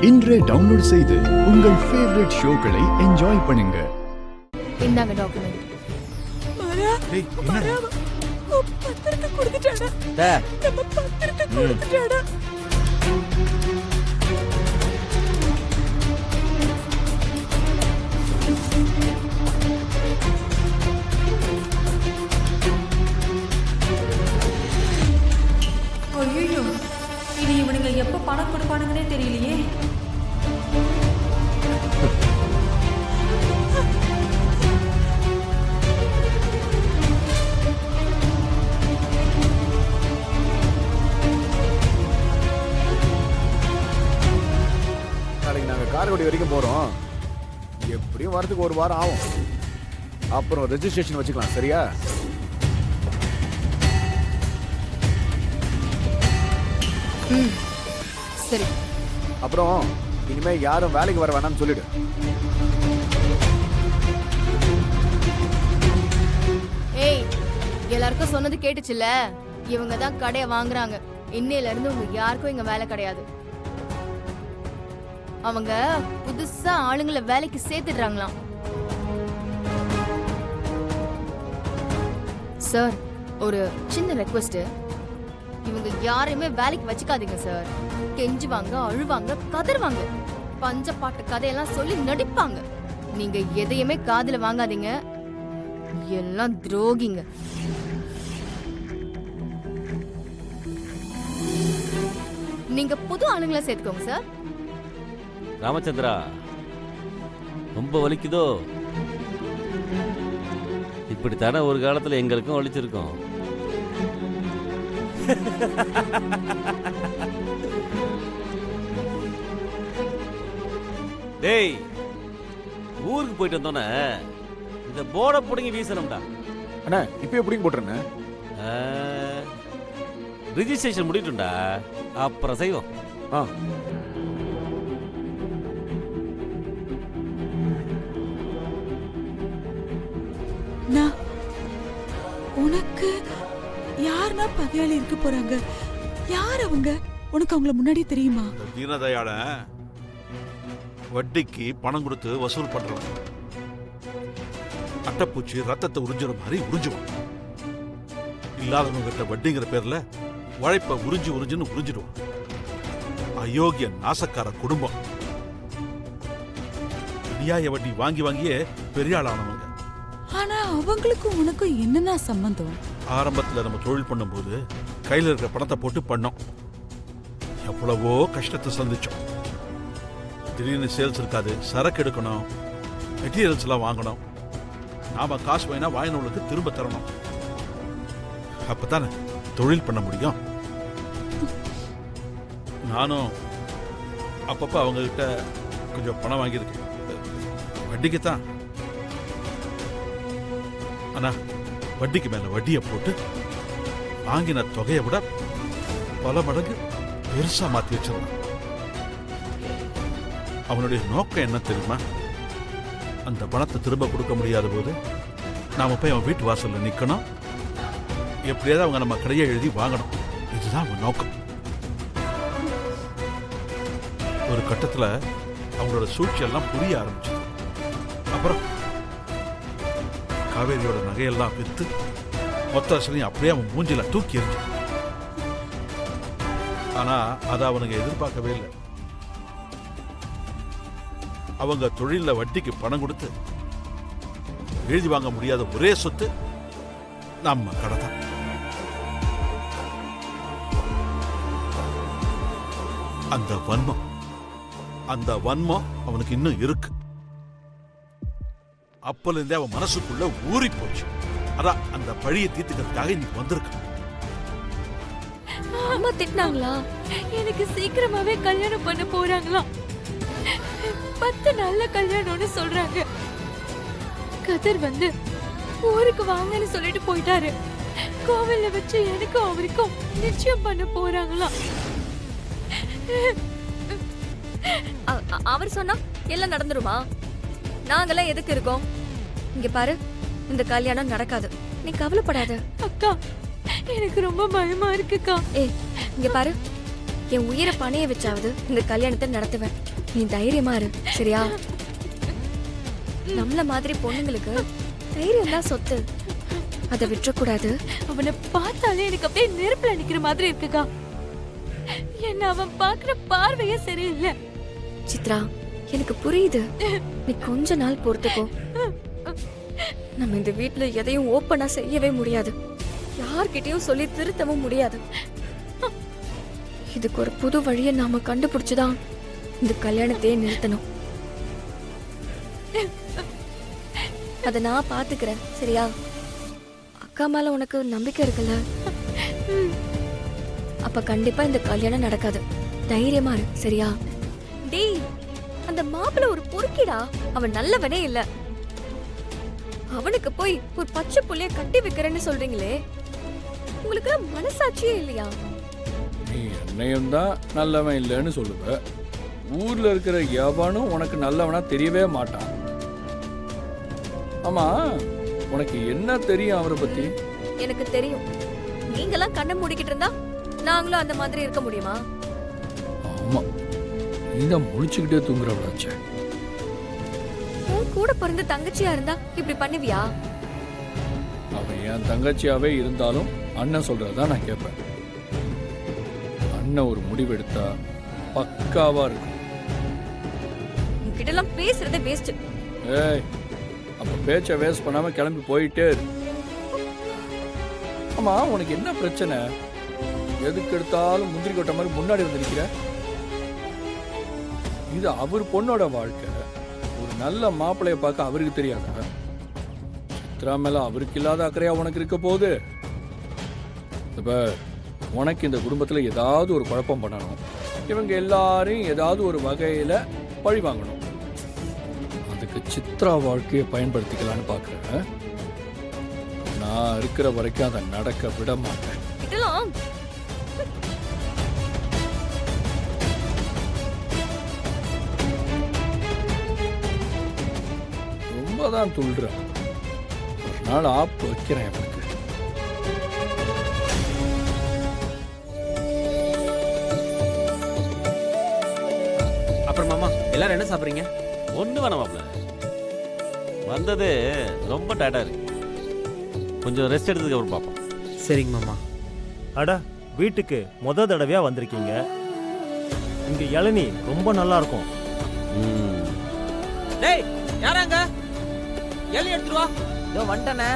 இன்றே டவுன்லோட் செய்து உங்கள் ஃபேவரட் ஷோக்களை என்ஜாய் பண்ணுங்க. இந்தாங்க டாக்குமெண்ட். பத்திரத்தை கொடுத்துட்டாடா. நம்ம பத்திரத்தை கொடுத்துட்டாடா. ஐயோ, இது இவனுங்க எப்ப பணம் கொடுப்பானுங்கன்னே தெரியலையே. நாளைக்கு நாங்கள் காரைக்குடி வரைக்கும் போகிறோம். எப்படியும் வரதுக்கு ஒரு வாரம் ஆகும். அப்புறம் ரெஜிஸ்ட்ரேஷன் வச்சுக்கலாம், சரியா? சரி. அப்புறம் இனிமே யாரும் வேலைக்கு வர வேணாம்னு சொல்லிடு. ஏய், எல்லாருக்கும் சொன்னது கேட்டுச்சுல்ல? இவங்க தான் கடையை வாங்குறாங்க. இன்னையில இருந்து உங்க யாருக்கும் இங்க வேலை கிடையாது. அவங்க புதுசா ஆளுங்களை வேலைக்கு சேர்த்துடுறாங்களாம். சார், ஒரு சின்ன ரெக்வெஸ்ட். இவங்க யாரையுமே வேலைக்கு வச்சுக்காதீங்க சார். கெஞ்சுவாங்க, அழுவாங்க, கதறுவாங்க, பஞ்ச பாட்டு கதையெல்லாம் சொல்லி நடிப்பாங்க. நீங்க எதையுமே காதுல வாங்காதீங்க. எல்லாம் துரோகிங்க. நீங்க புது ஆளுங்களை சேர்த்துக்கோங்க சார். ராமச்சந்திரா, ரொம்ப வலிக்குதோ? இப்படித்தானே ஒரு காலத்துல எங்களுக்கும் வலிச்சிருக்கோம். டேய், ஊருக்கு போயிட்டு வந்தோன்னே இந்த போர்டை பிடிங்கி வீசணும்டா. அண்ணா, இப்போ எப்படிங்க போட்டுருண்ணே? ரிஜிஸ்ட்ரேஷன் முடிட்டும்டா, அப்புறம் செய்வோம். ஆ, உனக்கு யாருன்னா பகையாளி இருக்க போறாங்க? யார் அவங்க? உனக்கு அவங்கள முன்னாடி தெரியுமா? தீனதயாள வட்டிக்கு பணம் கொடுத்து வசூல் பண்றோம். அட்டைப்பூச்சி ரத்தத்தை உறிஞ்சுற மாதிரி உறிஞ்சுவோம். இல்லாதவங்க கிட்ட வட்டிங்கிற பேர்ல உழைப்ப உறிஞ்சுன்னு உறிஞ்சிடுவோம். அயோக்கிய நாசக்கார குடும்பம். நியாய வட்டி வாங்கி வாங்கியே பெரிய ஆளானவங்க. ஆனா அவங்களுக்கும் உனக்கும் என்னன்னா சம்பந்தம்? ஆரம்பத்துல நம்ம தொழில் பண்ணும்போது கையில இருக்கிற பணத்தை போட்டு பண்ணோம். எவ்வளவோ கஷ்டத்தை சந்திச்சோம். திடீர்னு சேல்ஸ் இருக்காது, சரக்கு எடுக்கணும், மெட்டீரியல்ஸ் எல்லாம் வாங்கணும். நாம காசு வாங்கினா வாங்கினவங்களுக்கு திரும்ப தரணும். அப்பதானே தொழில் பண்ண முடியும். நானும் அப்பப்ப அவங்க கிட்ட கொஞ்சம் பணம் வாங்கியிருக்கேன், வட்டிக்குத்தான். ஆனா வட்டிக்கு மேல வட்டியை போட்டு வாங்கின தொகையை விட பல மடங்கு பெருசா மாத்தி வச்சிருந்தான். அவனுடைய நோக்கம் என்ன தெரியுமா? அந்த பணத்தை திரும்ப கொடுக்க முடியாத போது நாம போய் அவன் வீட்டு வாசல்ல நிக்கணும், எப்படியாவது அவங்க நம்ம கடையை எழுதி வாங்கணும். இதுதான் அவன் நோக்கம். ஒரு கட்டத்துல அவங்களோட சூழ்ச்சி எல்லாம் புரிய ஆரம்பிச்சது. அப்புறம் காவேரியோட நகையெல்லாம் வித்து மொத்த அசலையும் அப்படியே அவன் மூஞ்சில தூக்கி எறிஞ்சான். ஆனா அதை அவனுங்க எதிர்பார்க்கவே இல்லை. அவங்க தொழில வட்டிக்கு பணம் கொடுத்து எழுதி வாங்க முடியாத ஒரே சொத்து நம்ம கடை தான். அந்த வன்மம் அவனுக்கு இன்னும் இருக்கு. அப்பல இருந்தே அவன் மனசுக்குள்ள ஊறி போச்சு. அதான் அந்த பழியை தீர்த்துக்கிறதுக்காக இன்னைக்கு வந்திருக்கான். அம்மா திட்டினாங்களா? எனக்கு சீக்கிரமாவே கல்யாணம் பண்ண போறாங்களா? 10 நாள்ல கல்யாணம்னு சொல்றாங்க. கதர் வந்து ஊருக்கு வாங்கன்னு சொல்லிட்டு போயிட்டாரு. கோவில்ல வச்சு எனக்கும் அவருக்கும் நிச்சயம் பண்ண போறாங்களா? அவர் சொன்னா எல்லாம் நடந்துருமா? நாங்கெல்லாம் எதுக்கு இருக்கோம்? இங்க பாரு, இந்த கல்யாணம் நடக்காது. நீ கவலைப்படாத. அக்கா, எனக்கு ரொம்ப பயமா இருக்குக்கா. இங்க பாரு, என் உயிரை பணைய வச்சாவது இந்த கல்யாணத்தை நடத்துவேன். நீ தைரியமா இரு சரியா? நம்மள மாதிரி பொண்ணுங்களுக்கு தைரியம் தான் சொத்து. அதை விட்டுறக்கூடாது. அவனை பார்த்தாலே எனக்கு அப்படியே நெருப்புல நிக்கிற மாதிரி இருக்குக்கா. என்ன அவன் பாக்குற பார்வையே சரியில்லை. சித்ரா, எனக்கு புரியுது. நீ கொஞ்ச நாள் பொறுத்துக்கோ. நம்ம இந்த வீட்ல எதையும் ஓப்பனா செய்யவே முடியாது. யார்கிட்டயும் சொல்லி திருத்தவும் முடியாது. இதுக்கு ஒரு புது வழியை நாம கண்டுபிடிச்சுதான் இந்த கல்யாணத்தையே நிறுத்தணும். அத நான் பாத்துக்கிறேன் சரியா? அக்கா மேல உனக்கு நம்பிக்கை இருக்குல்ல? அப்ப கண்டிப்பா இந்த கல்யாணம் நடக்காது. தைரியமா இரு சரியா? டேய், அந்த மாப்பிள்ள ஒரு பொறுக்கிடா. அவன் நல்லவனே இல்ல. அவனுக்கு போய் ஒரு பச்சை புள்ளைய கட்டி வைக்கிறேன்னு சொல்றீங்களே, உங்களுக்கு மனசாட்சியே இல்லையா? நீ என்னையும் தான் நல்லவன் இல்லைன்னு சொல்லுவ. ஊர்ல இருக்கிற எவனும் உனக்கு நல்லவனா தெரியவே மாட்டான். ஆமா, உனக்கு என்ன தெரியும் அவரை பத்தி? எனக்கு தெரியும். நீங்கெல்லாம் கண்ணை மூடிக்கிட்டு இருந்தா நாங்களும் அந்த மாதிரி இருக்க முடியுமா? ஆமா, நீதான் முழிச்சுக்கிட்டே தூங்குறவளாச்சே. உன் கூட பிறந்த தங்கச்சியா இருந்தா இப்படி பண்ணுவியா? அவன் என் தங்கச்சியாவே இருந்தாலும் அண்ணன் சொல்றதான் நான் கேட்பேன். அண்ணன் ஒரு முடிவெடுத்தா பக்காவா இருக்கும். உன்கிட்ட எல்லாம் பேசுறதே வேஸ்ட். ஏய், அப்ப பேச்ச வேஸ்ட் பண்ணாம கிளம்பி போயிட்டே இரு. ஆமா, உனக்கு என்ன பிரச்சனை? எதுக்கு எடுத்தாலும் முந்திரி கொட்ட மாதிரி முன்னாடி வந்து நிக்கிற? இது அவர் பொண்ணோட வாழ்க்கை. ஒரு நல்ல மாப்பிள்ளைய பார்க்க அவருக்கு தெரியாதா? சித்ரா மேல அவருக்கு இல்லாத அக்கறையா உனக்கு இருக்க போகுது. இப்ப உனக்கு இந்த குடும்பத்துல ஏதாவது ஒரு குழப்பம் பண்ணணும். இவங்க எல்லாரையும் ஏதாவது ஒரு வகையில பழி வாங்கணும். அதுக்கு சித்ரா வாழ்க்கையை பயன்படுத்திக்கலான்னு பாக்குறேன். நான் இருக்கிற வரைக்கும் அதை நடக்க விட மாட்டேன். இதெல்லாம் ரொம்பதான் துள்ளுறேன். ஒரு நாள் ஆப்பு வைக்கிறேன் எனக்கு. அப்புறம் மாமா எல்லாரும் என்ன சாப்பிட்றீங்க? ஒண்ணு வேணாம் மாப்ள. வந்தது ரொம்ப டயர்டா இருக்கு. கொஞ்சம் ரெஸ்ட் எடுத்ததுக்கு அப்புறம் பார்ப்போம். சரிங்க மாமா. அடா, வீட்டுக்கு முத தடவையா வந்திருக்கீங்க. இங்க இளநீ ரொம்ப நல்லா இருக்கும். டேய், யாராங்க? எலி எடுத்துட்டு வா. இதோ வந்துட்டேனே.